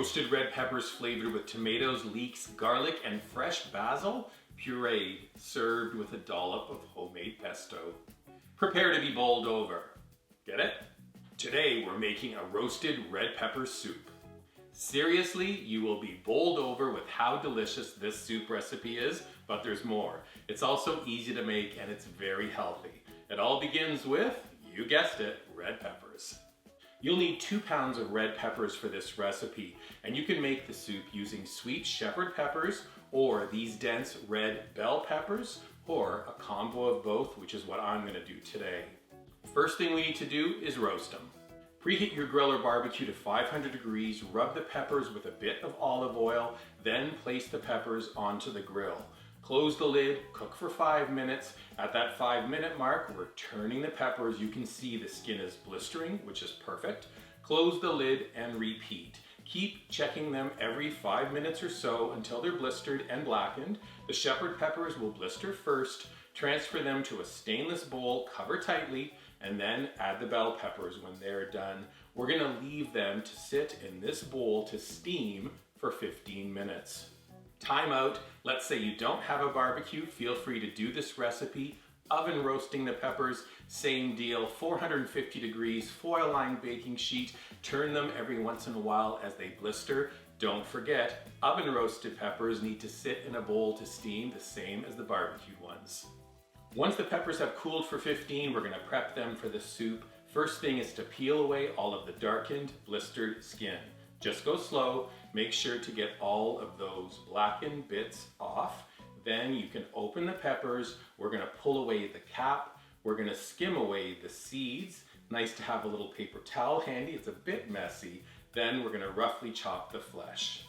Roasted red peppers flavored with tomatoes, leeks, garlic, and fresh basil, pureed, served with a dollop of homemade pesto. Prepare to be bowled over. Get it? Today we're making a roasted red pepper soup. Seriously, you will be bowled over with how delicious this soup recipe is, but there's more. It's also easy to make and it's very healthy. It all begins with, you guessed it, red peppers. You'll need 2 pounds of red peppers for this recipe, and you can make the soup using sweet shepherd peppers or these dense red bell peppers, or a combo of both, which is what I'm going to do today. First thing we need to do is roast them. Preheat your grill or barbecue to 500 degrees, rub the peppers with a bit of olive oil, then place the peppers onto the grill. Close the lid, cook for 5 minutes. At that 5-minute mark, we're turning the peppers. You can see the skin is blistering, which is perfect. Close the lid and repeat. Keep checking them every 5 minutes or so until they're blistered and blackened. The shepherd peppers will blister first. Transfer them to a stainless bowl, cover tightly, and then add the bell peppers when they're done. We're gonna leave them to sit in this bowl to steam for 15 minutes. Time out. Let's say you don't have a barbecue, feel free to do this recipe. Oven roasting the peppers, same deal, 450 degrees, foil lined baking sheet. Turn them every once in a while as they blister. Don't forget, oven roasted peppers need to sit in a bowl to steam, the same as the barbecued ones. Once the peppers have cooled for 15, we're gonna prep them for the soup. First thing is to peel away all of the darkened, blistered skin. Just go slow, make sure to get all of those blackened bits off. Then you can open the peppers, we're gonna pull away the cap, we're gonna skim away the seeds. Nice to have a little paper towel handy, it's a bit messy. Then we're gonna roughly chop the flesh.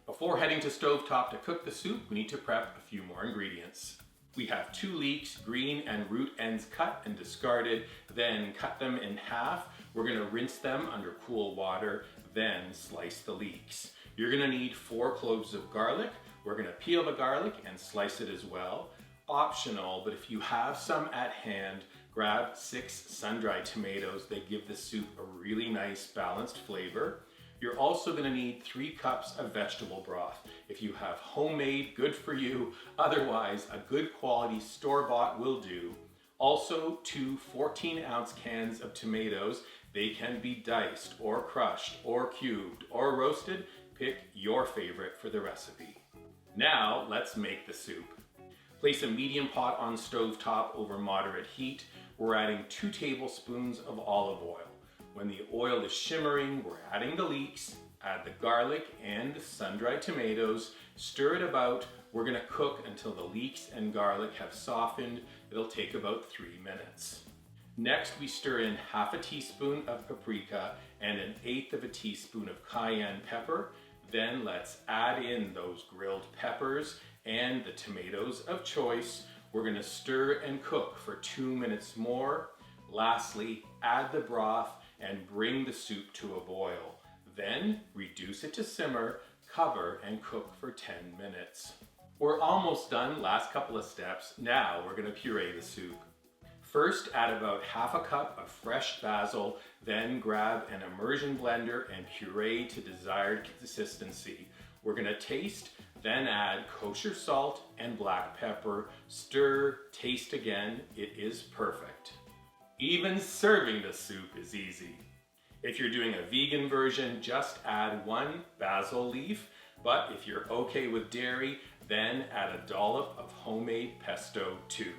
Before heading to stovetop to cook the soup, we need to prep a few more ingredients. We have 2 leeks, green and root ends cut and discarded, then cut them in half. We're gonna rinse them under cool water, then slice the leeks. You're gonna need 4 cloves of garlic. We're gonna peel the garlic and slice it as well. Optional, but if you have some at hand, grab 6 sun-dried tomatoes. They give the soup a really nice balanced flavor. You're also gonna need 3 cups of vegetable broth. If you have homemade, good for you. Otherwise, a good quality store-bought will do. Also, 2 14-ounce cans of tomatoes. They can be diced or crushed or cubed or roasted. Pick your favorite for the recipe. Now, let's make the soup. Place a medium pot on stovetop over moderate heat. We're adding 2 tablespoons of olive oil. When the oil is shimmering, we're adding the leeks, add the garlic and the sun-dried tomatoes, stir it about. We're gonna cook until the leeks and garlic have softened. It'll take about 3 minutes. Next, we stir in half a teaspoon of paprika and 1/8 teaspoon of cayenne pepper. Then let's add in those grilled peppers and the tomatoes of choice. We're gonna stir and cook for 2 minutes more. Lastly, add the broth and bring the soup to a boil. Then reduce it to simmer, cover, and cook for 10 minutes. We're almost done, last couple of steps. Now we're gonna puree the soup. First, add about half a cup of fresh basil, then grab an immersion blender and puree to desired consistency. We're gonna taste, then add kosher salt and black pepper. Stir, taste again, it is perfect. Even serving the soup is easy. If you're doing a vegan version, just add 1 basil leaf, but if you're okay with dairy, then add a dollop of homemade pesto too.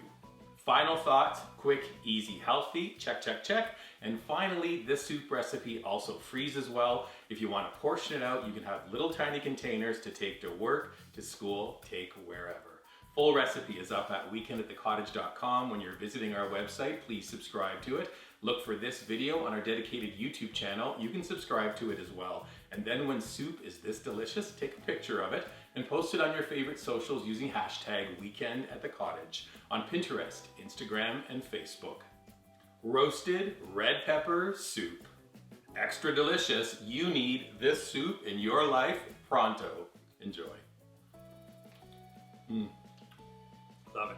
Final thoughts, quick, easy, healthy, check, check, check. And finally, this soup recipe also freezes well. If you want to portion it out, you can have little tiny containers to take to work, to school, take wherever. Full recipe is up at weekendatthecottage.com. When you're visiting our website, please subscribe to it. Look for this video on our dedicated YouTube channel. You can subscribe to it as well. And then when soup is this delicious, take a picture of it and post it on your favorite socials using hashtag weekendatthecottage on Pinterest, Instagram, and Facebook. Roasted red pepper soup. Extra delicious. You need this soup in your life pronto. Enjoy. Love it.